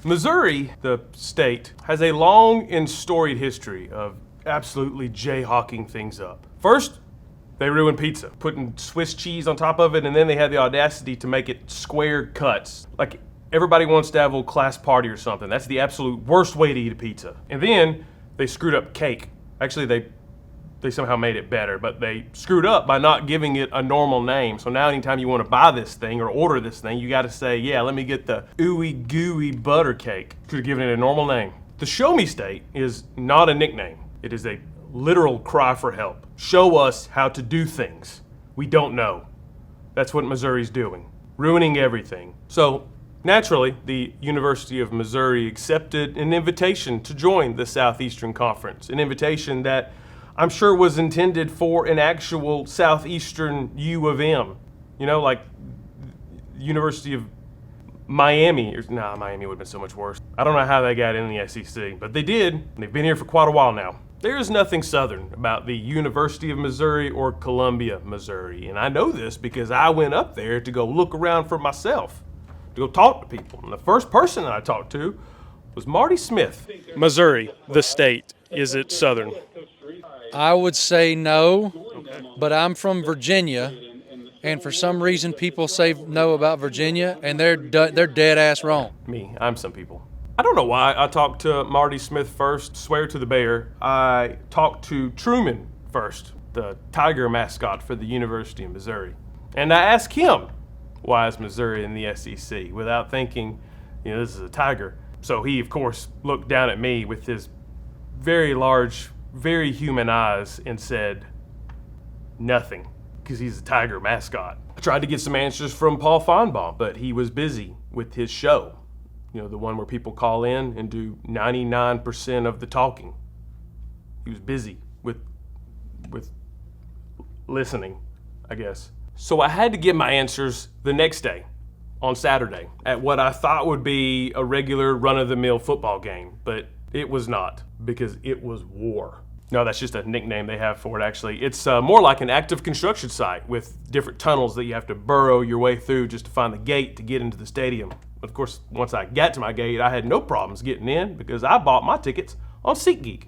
Missouri, the state, has a long and storied history of absolutely jayhawking things up. First, they ruined pizza, putting Swiss cheese on top of it, and then they had the audacity to make it square cuts. Like everybody wants to have a little class party or something. That's the absolute worst way to eat a pizza. And then they screwed up cake. Actually, they somehow made it better, but they screwed up by not giving it a normal name. So now anytime you want to buy this thing or order this thing, you got to say, yeah, let me get the ooey gooey butter cake. Could have given it a normal name. The Show Me State is not a nickname. It is a literal cry for help. Show us how to do things we don't know. That's what Missouri's doing, ruining everything. So naturally, the University of Missouri accepted an invitation to join the Southeastern Conference, an invitation that I'm sure was intended for an actual Southeastern U of M. You know, like University of Miami. Miami would have been so much worse. I don't know how they got in the SEC, but they did, and they've been here for quite a while now. There is nothing Southern about the University of Missouri or Columbia, Missouri, and I know this because I went up there to go look around for myself, to go talk to people, and the first person that I talked to was Marty Smith. Missouri, the state, is it Southern? I would say no, but I'm from Virginia, and for some reason people say no about Virginia, and they're dead ass wrong. I'm some people. I don't know why I talked to Marty Smith first, swear to the bear. I talked to Truman first, the Tiger mascot for the University of Missouri. And I asked him, why is Missouri in the SEC? Without thinking, this is a tiger. So he, of course, looked down at me with his very large, very human eyes and said, nothing, because he's a Tiger mascot. I tried to get some answers from Paul Feinbaum, but he was busy with his show. The one where people call in and do 99% of the talking. He was busy with listening, I guess. So I had to get my answers the next day, on Saturday, at what I thought would be a regular run-of-the-mill football game, but it was not, because it was war. No, that's just a nickname they have for it, actually. It's more like an active construction site with different tunnels that you have to burrow your way through just to find the gate to get into the stadium. But of course, once I got to my gate, I had no problems getting in because I bought my tickets on SeatGeek.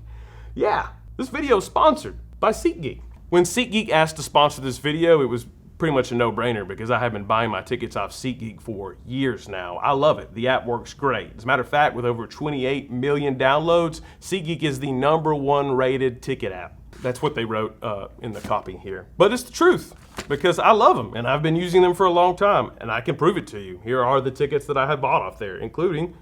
Yeah, this video is sponsored by SeatGeek. When SeatGeek asked to sponsor this video, it was pretty much a no-brainer because I have been buying my tickets off SeatGeek for years now. I love it. The app works great. As a matter of fact, with over 28 million downloads, SeatGeek is the #1 rated ticket app. That's what they wrote in the copy here. But it's the truth because I love them and I've been using them for a long time and I can prove it to you. Here are the tickets that I had bought off there, including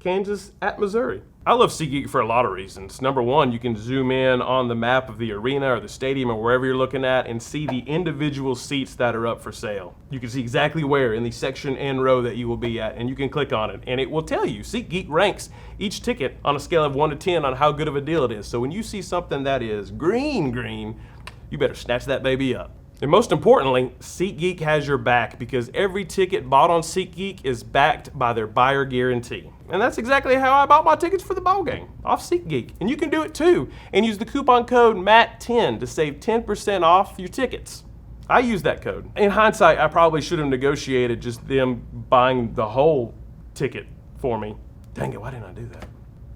Kansas at Missouri. I love SeatGeek for a lot of reasons. Number one, you can zoom in on the map of the arena or the stadium or wherever you're looking at and see the individual seats that are up for sale. You can see exactly where in the section and row that you will be at, and you can click on it, and it will tell you. SeatGeek ranks each ticket on a scale of 1 to 10 on how good of a deal it is. So when you see something that is green, you better snatch that baby up. And most importantly, SeatGeek has your back because every ticket bought on SeatGeek is backed by their buyer guarantee. And that's exactly how I bought my tickets for the ball game, off SeatGeek. And you can do it too, and use the coupon code MATT10 to save 10% off your tickets. I use that code. In hindsight, I probably should have negotiated just them buying the whole ticket for me. Dang it, why didn't I do that?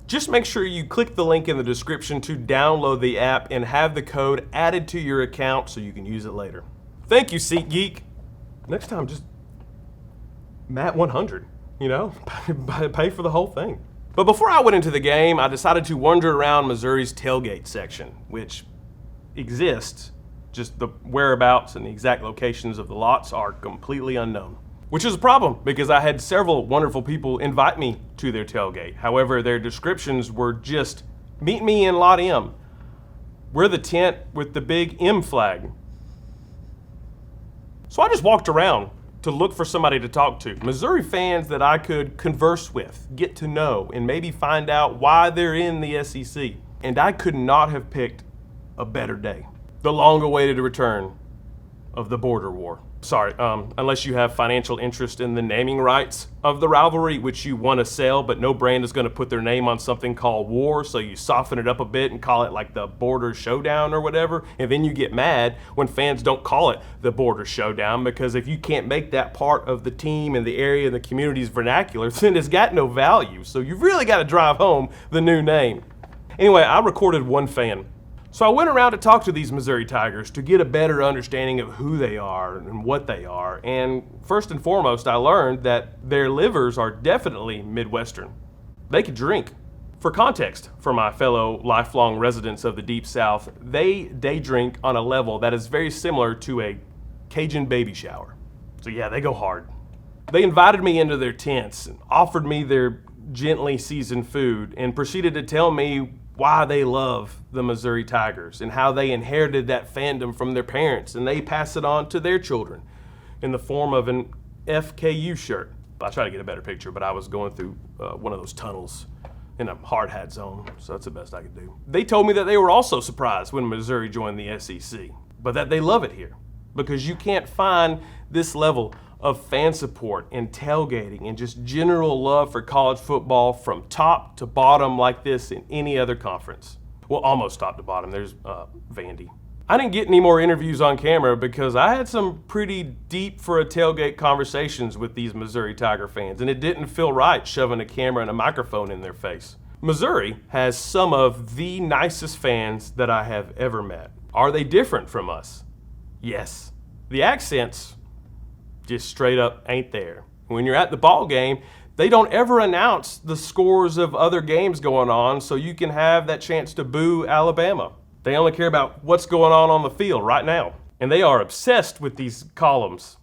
Just make sure you click the link in the description to download the app and have the code added to your account so you can use it later. Thank you, SeatGeek. Next time, just Matt100, pay for the whole thing. But before I went into the game, I decided to wander around Missouri's tailgate section, which exists, just the whereabouts and the exact locations of the lots are completely unknown. Which is a problem because I had several wonderful people invite me to their tailgate. However, their descriptions were just, meet me in Lot M. We're the tent with the big M flag. So I just walked around to look for somebody to talk to. Missouri fans that I could converse with, get to know, and maybe find out why they're in the SEC. And I could not have picked a better day. The long-awaited return of the border war. Sorry, unless you have financial interest in the naming rights of the rivalry, which you want to sell, but no brand is going to put their name on something called war, so you soften it up a bit and call it like the Border Showdown or whatever, and then you get mad when fans don't call it the Border Showdown, because if you can't make that part of the team and the area and the community's vernacular, then it's got no value. So you've really got to drive home the new name. Anyway, I recorded one fan. So I went around to talk to these Missouri Tigers to get a better understanding of who they are and what they are. And first and foremost, I learned that their livers are definitely Midwestern. They can drink. For context, for my fellow lifelong residents of the Deep South, they day drink on a level that is very similar to a Cajun baby shower. So yeah, they go hard. They invited me into their tents and offered me their gently seasoned food and proceeded to tell me why they love the Missouri Tigers and how they inherited that fandom from their parents, and they pass it on to their children in the form of an FKU shirt. I try to get a better picture, but I was going through one of those tunnels in a hard hat zone, so that's the best I could do. They told me that they were also surprised when Missouri joined the SEC, but that they love it here because you can't find this level of fan support and tailgating and just general love for college football from top to bottom like this in any other conference. Well, almost top to bottom. There's Vandy. I didn't get any more interviews on camera because I had some pretty deep for a tailgate conversations with these Missouri Tiger fans, and it didn't feel right shoving a camera and a microphone in their face. Missouri has some of the nicest fans that I have ever met. Are they different from us? Yes. The accents just straight up ain't there. When you're at the ball game, they don't ever announce the scores of other games going on so you can have that chance to boo Alabama. They only care about what's going on the field right now. And they are obsessed with these columns.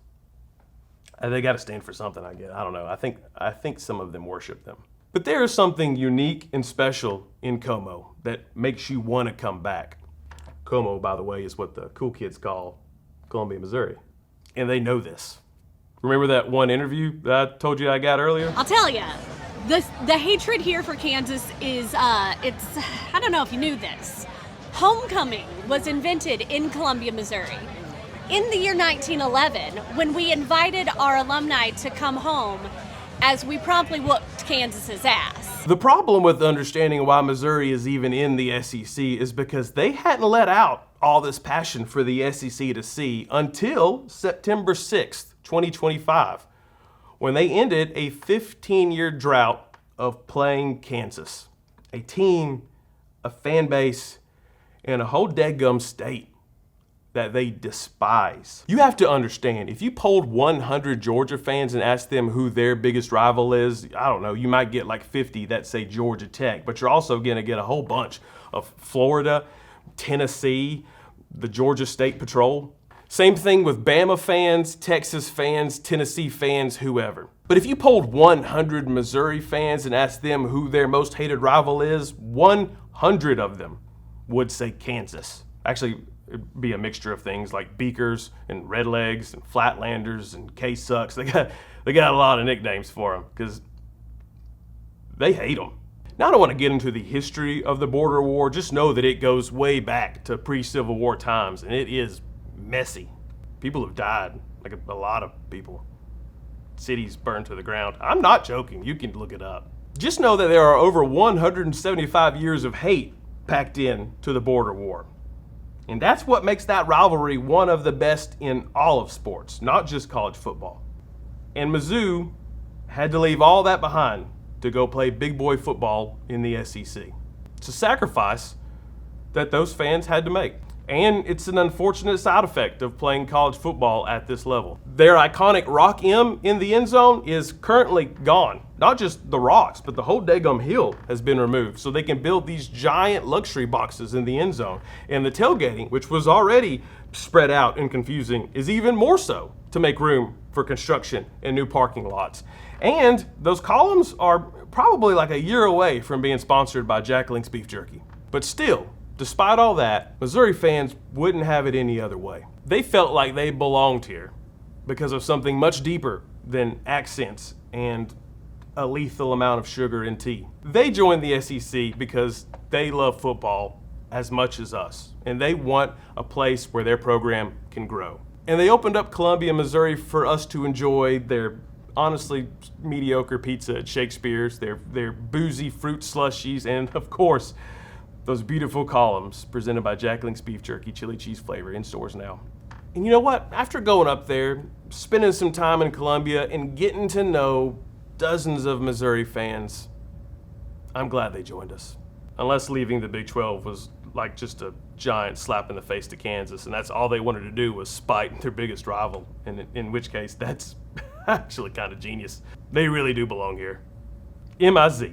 They got to stand for something, I guess. I don't know. I think some of them worship them. But there is something unique and special in Como that makes you want to come back. Como, by the way, is what the cool kids call Columbia, Missouri. And they know this. Remember that one interview that I told you I got earlier? I'll tell you, the hatred here for Kansas is, I don't know if you knew this. Homecoming was invented in Columbia, Missouri. In the year 1911, when we invited our alumni to come home, as we promptly whooped Kansas's ass. The problem with understanding why Missouri is even in the SEC is because they hadn't let out all this passion for the SEC to see until September 6th, 2025, when they ended a 15-year drought of playing Kansas, a team, a fan base, and a whole dadgum state that they despise. You have to understand, if you polled 100 Georgia fans and asked them who their biggest rival is, I don't know, you might get like 50 that say Georgia Tech, but you're also gonna get a whole bunch of Florida, Tennessee, the Georgia State Patrol. Same thing with Bama fans, Texas fans, Tennessee fans, whoever. But if you polled 100 Missouri fans and asked them who their most hated rival is, 100 of them would say Kansas. Actually, it'd be a mixture of things like Beakers and Redlegs and Flatlanders and K-Sucks. They got a lot of nicknames for them because they hate them. Now, I don't want to get into the history of the border war. Just know that it goes way back to pre-Civil War times, and it is messy. People have died, like a lot of people. Cities burned to the ground. I'm not joking. You can look it up. Just know that there are over 175 years of hate packed in to the border war. And that's what makes that rivalry one of the best in all of sports, not just college football. And Mizzou had to leave all that behind to go play big boy football in the SEC. It's a sacrifice that those fans had to make. And it's an unfortunate side effect of playing college football at this level. Their iconic Rock M in the end zone is currently gone. Not just the rocks, but the whole daggum hill has been removed so they can build these giant luxury boxes in the end zone. And the tailgating, which was already spread out and confusing, is even more so to make room for construction and new parking lots. And those columns are probably like a year away from being sponsored by Jack Link's Beef Jerky. But still, despite all that, Missouri fans wouldn't have it any other way. They felt like they belonged here because of something much deeper than accents and a lethal amount of sugar in tea. They joined the SEC because they love football as much as us, and they want a place where their program can grow. And they opened up Columbia, Missouri for us to enjoy their honestly mediocre pizza at Shakespeare's, their boozy fruit slushies, and of course, those beautiful columns presented by Jack Link's Beef Jerky Chili Cheese flavor in stores now. And you know what? After going up there, spending some time in Columbia, and getting to know dozens of Missouri fans, I'm glad they joined us. Unless leaving the Big 12 was like just a giant slap in the face to Kansas, and that's all they wanted to do was spite their biggest rival, and in which case, that's actually kind of genius. They really do belong here. MIZ.